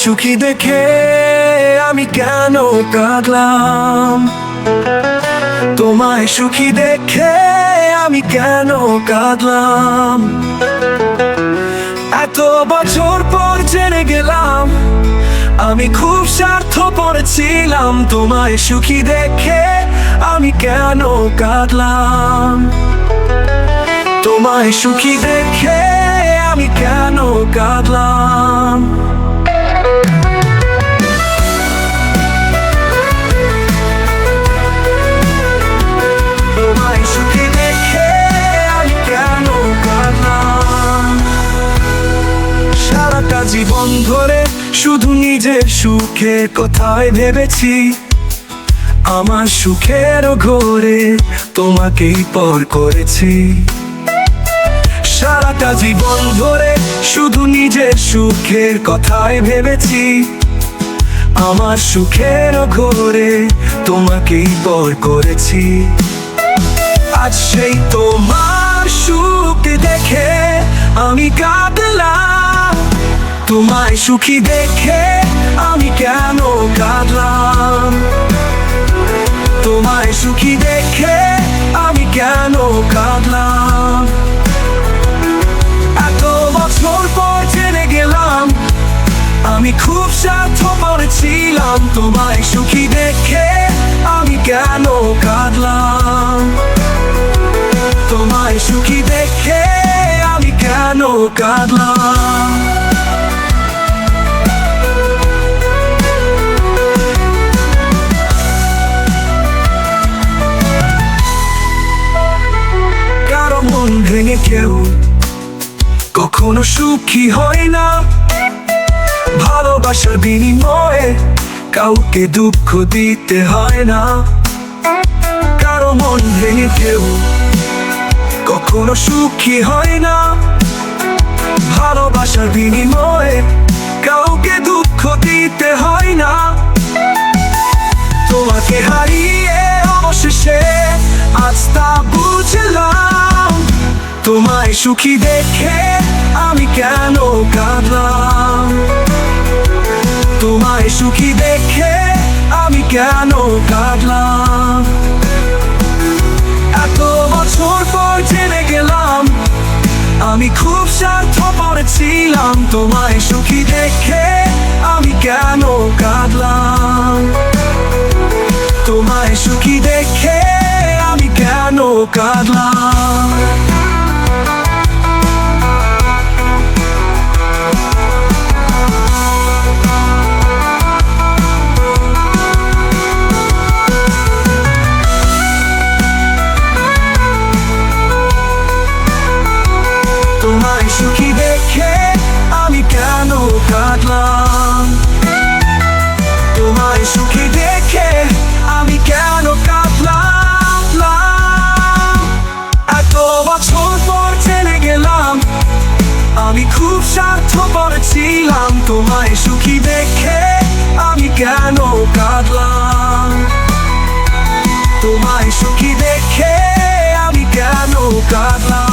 সুখী দেখে আমি কেন কাঁদলাম, তোমায় সুখী দেখে আমি কেন কাঁদলাম। এত বছর পর জেনে গেলাম আমি খুব স্বার্থপর ছিলাম, তোমায় সুখী দেখে আমি কেন কাঁদলাম। তোমায় সুখী দেখে আমি কেন কাঁদলাম। তোমায় সুখী দেখে আমি কেন কাঁদলাম। সারাটা জীবন ধরে শুধু নিজের সুখের কথাই ভেবেছি, আমার সুখের ঘোরে তোমাকেই পর করেছি। সারাটা জীবন ধরে শুধু নিজের সুখের কথাই ভেবেছি, আমার সুখের ঘোরে তোমাকেই পর করেছি। আজ সেই তোমার সুখ দেখে আমি কাঁদলাম, তোমায় সুখী দেখে আমি কেন কাঁদলাম। তোমায় সুখী দেখে আমি কেন কাঁদলাম। এত বছর পর জেনে গেলাম আমি খুব স্বার্থপর ছিলাম, তোমায় সুখী দেখে আমি কেন কাঁদলাম। তোমায় সুখী দেখে আমি কেন কাঁদলাম। কারো মন ভেঙে কেউ কখনো সুখী হয় না, ভালোবাসার বিনিময়ে কাউকে দুঃখ দিতে হয় না। কারো মন ভেঙে কেউ কখনো সুখী হয় না, ভালোবাসার বিনিময়ে কাউকে দুঃখ দিতে হয় না। তোমাকে হারিয়ে অবশেষে আজ তা বুঝলাম, তোমায় সুখী দেখে আমি কেন কাঁদলাম। তোমায় সুখী দেখে আমি কেন কাঁদলাম। এত বছর পর জেনে গেলাম আমি খুব স্বার্থপর ছিলাম, তোমায় সুখী দেখে আমি কেন কাঁদলাম। তোমায় সুখী দেখে আমি কেন কাঁদলাম। তোমায় সুখী দেখে আমি কেন কাঁদলাম। তোমায় সুখী দেখে আমি কেন কাঁদলাম। এত বছর পর জেনে গেলাম আমি খুব স্বার্থপর ছিলাম, তোমায় সুখী দেখে আমি কেন কাঁদলাম। তোমায় সুখী দেখে আমি কেন কাঁদলাম।